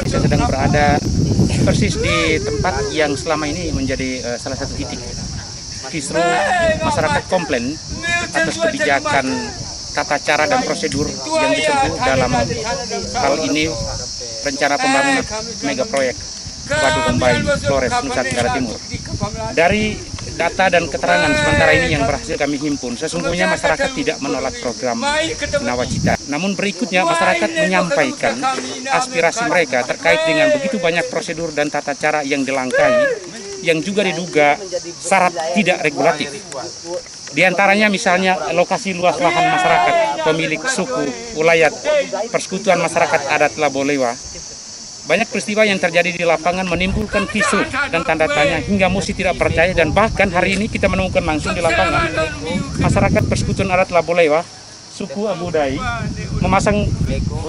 Saya sedang berada persis di tempat yang selama ini menjadi salah satu titik kisru masyarakat komplain atas kebijakan tata cara dan prosedur yang ditempuh dalam hal ini rencana pembangunan mega proyek Waduk Umbai Flores Nusa Tenggara Timur. Dari data dan keterangan sementara ini yang berhasil kami himpun, sesungguhnya masyarakat tidak menolak program Nawacita. Namun berikutnya masyarakat menyampaikan aspirasi mereka terkait dengan begitu banyak prosedur dan tata cara yang dilangkahi, yang juga diduga syarat tidak regulatif. Di antaranya misalnya lokasi luas lahan masyarakat, pemilik suku, ulayat, persekutuan masyarakat adat Labolewa. Banyak peristiwa yang terjadi di lapangan menimbulkan kisruh dan tanda tanya hingga mesti tidak percaya, dan bahkan hari ini kita menemukan langsung di lapangan masyarakat persekutuan adat Labolewa, suku Abu Dai, memasang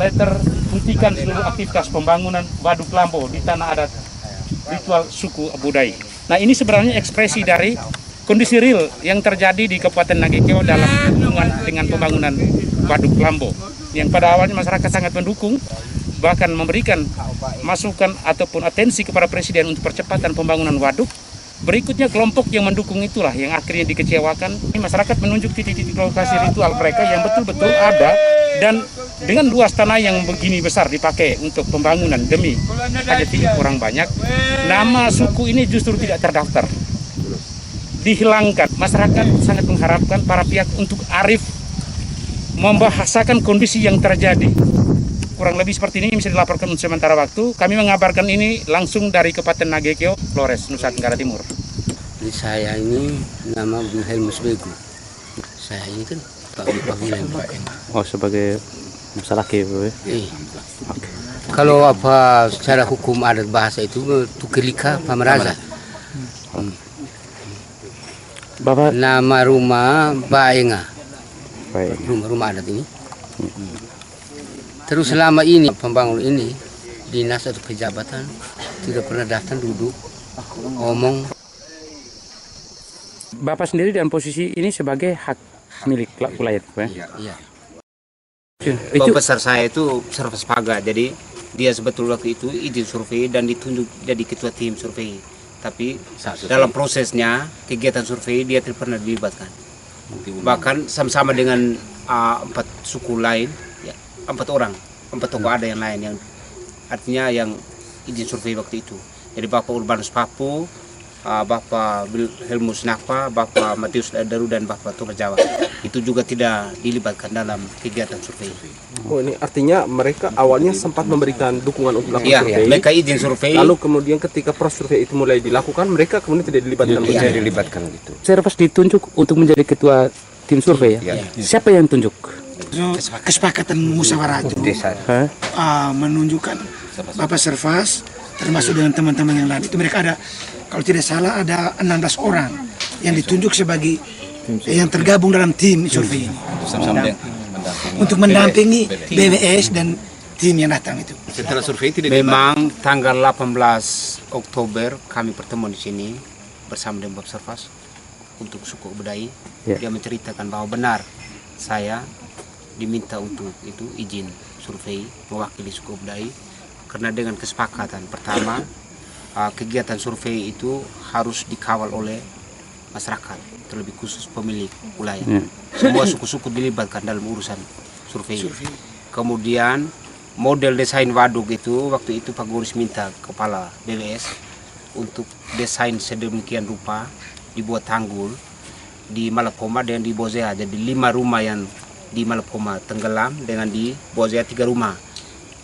letter hentikan seluruh aktivitas pembangunan Waduk Lambo di tanah adat ritual suku Abu Dai. Nah, ini sebenarnya ekspresi dari kondisi real yang terjadi di Kabupaten Nagekeo dalam hubungan dengan pembangunan Waduk Lambo, yang pada awalnya masyarakat sangat mendukung, bahkan memberikan masukan ataupun atensi kepada Presiden untuk percepatan pembangunan waduk. Berikutnya kelompok yang mendukung itulah yang akhirnya dikecewakan. Masyarakat menunjuk titik-titik lokasi ritual mereka yang betul-betul ada, dan dengan luas tanah yang begini besar dipakai untuk pembangunan demi hajat orang banyak, nama suku ini justru tidak terdaftar, dihilangkan. Masyarakat sangat mengharapkan para pihak untuk arif membahasakan kondisi yang terjadi. Kurang lebih seperti ini bisa dilaporkan untuk sementara waktu. Kami mengabarkan ini langsung dari Kabupaten Nagekeo, Flores, Nusa Tenggara Timur. Saya ini nama Helmus Begu. Saya ini kan Pak Panggilan. Oh, sebagai masyarakat ya? Okay. Kalau apa secara hukum adat bahasa itu Tukelika Pameraza. Bapak Nama rumah Baenga. baik. Rumah adat ini. Terus selama ini pembangun ini dinas atau pejabatan tidak pernah datang duduk ngomong. Bapak sendiri dalam posisi ini sebagai hak milik ulayat, Iya. Itu besar saya itu Servas Paga, jadi dia sebetulnya waktu itu izin survei dan ditunjuk jadi ketua tim survei. Tapi dalam prosesnya kegiatan survei dia tidak pernah dilibatkan. Bahkan sama-sama dengan 4 suku lain, ya, 4 tokoh ada yang lain yang artinya yang izin survei waktu itu. Jadi Bapak Urbanus Papu, Bapak Helmus Nakpa, Bapak Matius Daru, dan Bapak Toba Jawa itu juga tidak dilibatkan dalam kegiatan survei. Oh, ini artinya mereka awalnya sempat memberikan dukungan untuk melakukan survei. Iya, mereka izin survei. Lalu kemudian ketika proses survei itu mulai dilakukan, mereka kemudian tidak dilibatkan. Tidak dilibatkan gitu. Servas ditunjuk untuk menjadi ketua tim survei ya? Siapa yang tunjuk? Kesepakatan musyawarah itu menunjukkan Bapak Servas termasuk dengan teman-teman yang lain. Itu mereka ada, kalau tidak salah ada 16 orang yang ditunjuk sebagai yang tergabung dalam tim survei ini untuk mendampingi BWS dan tim yang datang itu. Setelah survei tidak memang tanggal 18 Oktober kami pertemuan di sini bersama dengan Bapak Servas untuk suku Budai. Dia menceritakan bahwa benar saya diminta untuk itu izin survei mewakili suku Budai, karena dengan kesepakatan pertama kegiatan survei itu harus dikawal oleh masyarakat, terlebih khusus pemilik wilayah. Semua suku-suku dilibatkan dalam urusan survei. Kemudian model desain waduk itu waktu itu Pak Guris minta kepala BWS untuk desain sedemikian rupa, dibuat tanggul di Malapoma dan di Bozea. Jadi 5 rumah yang di Malapoma tenggelam, dengan di Bozea 3 rumah.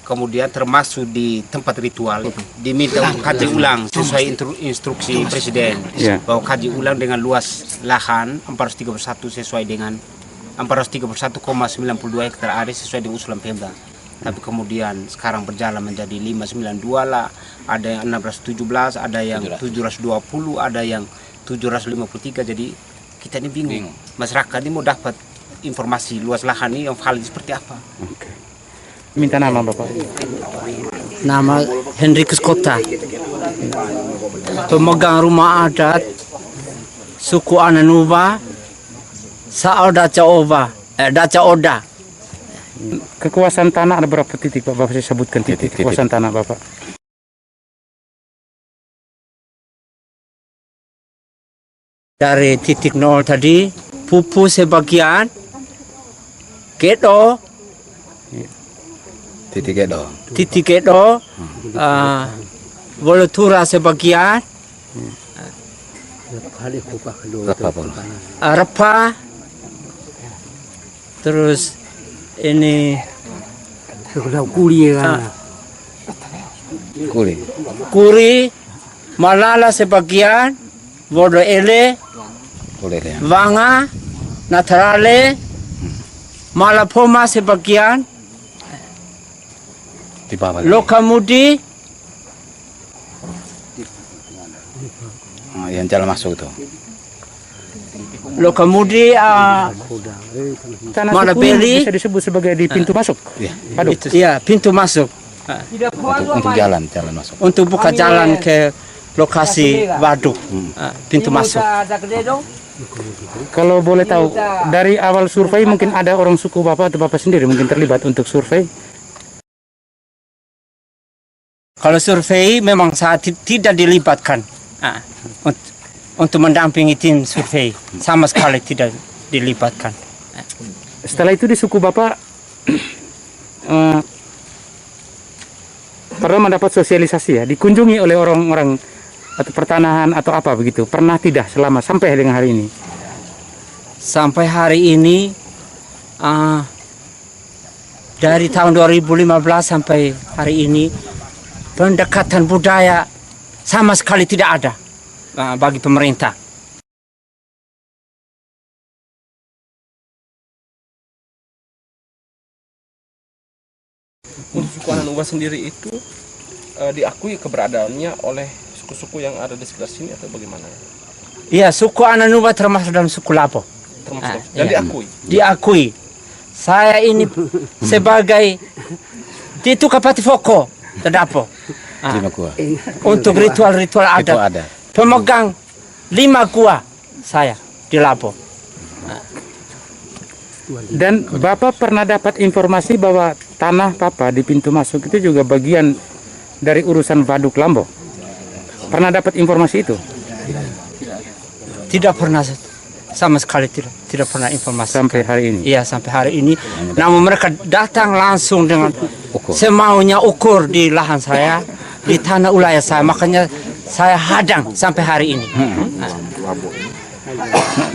Kemudian termasuk di tempat ritual diminta untuk kaji ulang sesuai instruksi Presiden, bahwa kaji ulang dengan luas lahan 431 sesuai dengan 431,92 hektar area sesuai dengan usulan Pemda. Tapi kemudian sekarang berjalan menjadi 592 lah, ada yang 617, ada yang 720, ada yang 753. Jadi kita ini bingung. Masyarakat ini mau dapat informasi luas lahan ini yang valid seperti apa. Minta nama Bapak. Nama Henrikus Kota, pemegang rumah adat suku Ananuba, Saoda Caoba. Daca Oda. Kekuasaan tanah ada berapa titik Pak? Bapak saya sebutkan titik kekuasaan tanah Bapak. Dari titik 0 tadi, Pupu sebagian, Kedo, titik Kedo, Wolotura sebagian, Repa, terus ini Kuri, Malala sebagian, Wodo Ele, Vanga, Natarale, Malapoma sebagian, Lokamudi, yang jalan masuk itu. Lokamudi, Tanah Malabeli bisa disebut sebagai di pintu masuk. Paduk. Iya, pintu masuk. Untuk jalan masuk. Untuk buka jalan ke lokasi waduk, pintu masuk. Kalau boleh tahu, dari awal survei mungkin ada orang suku Bapak atau Bapak sendiri mungkin terlibat untuk survei? Kalau survei memang saat tidak dilibatkan untuk mendampingi tim survei, sama sekali tidak dilibatkan. Setelah itu di suku Bapak pernah mendapat sosialisasi ya, dikunjungi oleh orang-orang atau pertanahan atau apa begitu? Pernah tidak selama sampai dengan hari ini? Sampai hari ini dari tahun 2015 sampai hari ini pendekatan budaya sama sekali tidak ada bagi pemerintah. Untuk suku Ananuba sendiri itu diakui keberadaannya oleh suku-suku yang ada di sekitar sini atau bagaimana? Iya, suku Ananuba termasuk dalam suku Lapo. Termasuk dan iya. diakui. Diakui. Saya ini sebagai itu Kapati Foko Tadapo. Untuk ritual-ritual adat. Pemegang 5 gua saya di Lapo. Dan Bapak pernah dapat informasi bahwa tanah Bapak di pintu masuk itu juga bagian dari urusan Waduk Lambo. Pernah dapat informasi itu? Tidak pernah, sama sekali tidak pernah informasi. Sampai hari ini? Iya, sampai hari ini. Namun mereka datang langsung dengan semaunya ukur di lahan saya, di tanah wilayah saya. Makanya saya hadang sampai hari ini.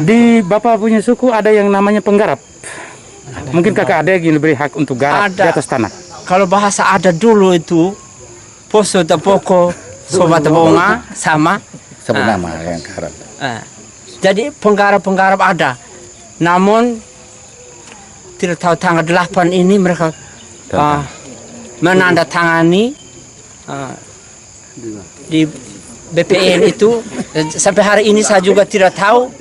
Di Bapak punya suku ada yang namanya penggarap. Mungkin kakak ada yang diberi hak untuk garap di atas tanah. Kalau bahasa ada dulu itu poso tepoko sobat bonga sama sebut nama yang garap. Jadi penggarap ada. Namun tidak tahu tanggal 8 ini mereka menandatangani di BPN itu. Sampai hari ini saya juga tidak tahu.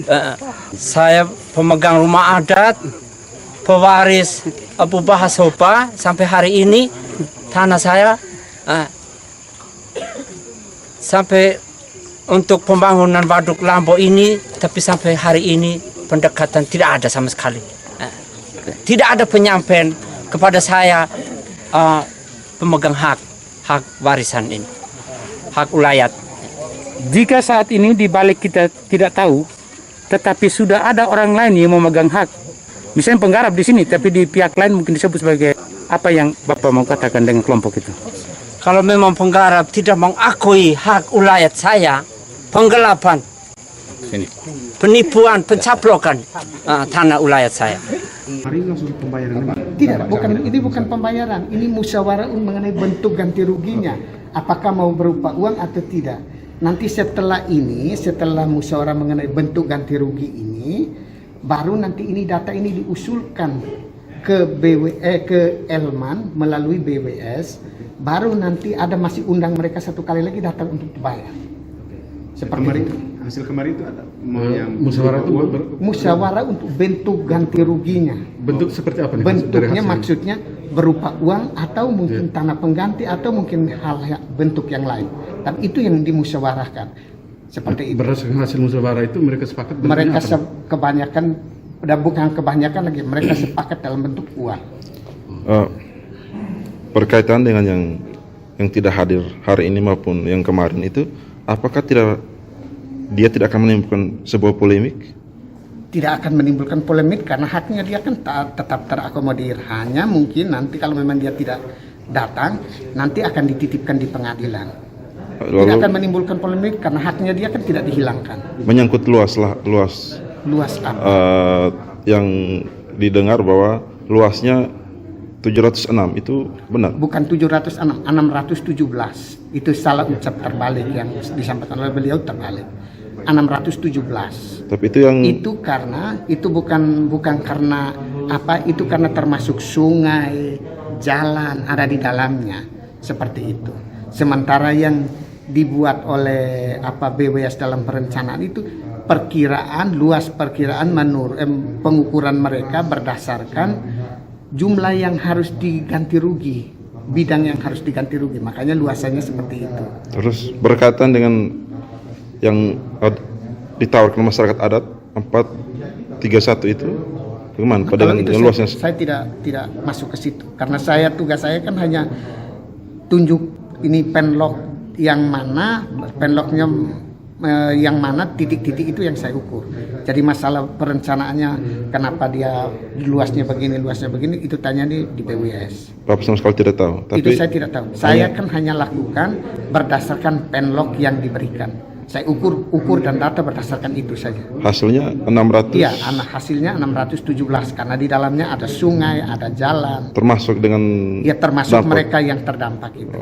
Saya pemegang rumah adat, pewaris Abu Bahasopa, sampai hari ini tanah saya sampai untuk pembangunan Waduk Lambo ini, tapi sampai hari ini pendekatan tidak ada sama sekali. Tidak ada penyampaian kepada saya pemegang hak warisan ini, hak ulayat. Jika saat ini di balik kita tidak tahu, tetapi sudah ada orang lain yang memegang hak, misalnya penggarap di sini, tapi di pihak lain mungkin disebut sebagai apa yang Bapak mau katakan dengan kelompok itu? Kalau memang penggarap tidak mengakui hak ulayat saya, penggelapan, penipuan, pencaplokan tanah ulayat saya. Tidak, ini bukan pembayaran, ini musyawarah mengenai bentuk ganti ruginya. Apakah mau berupa uang atau tidak? Nanti setelah musyawarah mengenai bentuk ganti rugi ini, baru nanti ini data ini diusulkan ke ke Elman melalui BWS, baru nanti ada masih undang mereka satu kali lagi datang untuk dibayar. Seperti itu. Hasil kemarin itu ada musyawarah untuk bentuk ganti ruginya. Bentuk seperti apa nih? Bentuknya maksudnya berupa uang atau mungkin tanah pengganti atau mungkin bentuk yang lain. Dan itu yang dimusyawarahkan. Seperti itu. Berdasarkan hasil musyawarah itu mereka sepakat. Mereka kebanyakan dan bukan kebanyakan lagi, mereka sepakat dalam bentuk uang. Berkaitan dengan yang tidak hadir hari ini maupun yang kemarin itu, apakah dia tidak akan menimbulkan sebuah polemik? Tidak akan menimbulkan polemik karena haknya dia kan tetap terakomodir. Hanya mungkin nanti kalau memang dia tidak datang, nanti akan dititipkan di pengadilan. Tidak akan menimbulkan polemik karena haknya dia kan tidak dihilangkan. Menyangkut luas apa? Yang didengar bahwa luasnya 706 itu benar? Bukan 706, 617. Itu salah ucap terbalik yang disampaikan oleh beliau terbalik. 617. Tapi itu bukan karena apa? Itu karena termasuk sungai, jalan ada di dalamnya seperti itu. Sementara yang dibuat oleh BWS dalam perencanaan itu luas perkiraan menurut pengukuran mereka berdasarkan jumlah yang harus diganti rugi, bidang yang harus diganti rugi, makanya luasannya seperti itu. Terus berkaitan dengan yang ditawarkan masyarakat adat 431 itu bagaimana? Padahal itu luasnya saya tidak masuk ke situ karena tugas saya kan hanya tunjuk ini penlok yang mana titik-titik itu yang saya ukur. Jadi masalah perencanaannya kenapa dia luasnya begini itu tanya di BWS. Bapak sama sekali tidak tahu. Itu saya tidak tahu. Saya kan hanya lakukan berdasarkan penlok yang diberikan. Saya ukur dan data berdasarkan itu saja. Hasilnya 600. Iya, hasilnya 617 karena di dalamnya ada sungai, ada jalan. Termasuk dengan ya termasuk dampak. Mereka yang terdampak itu.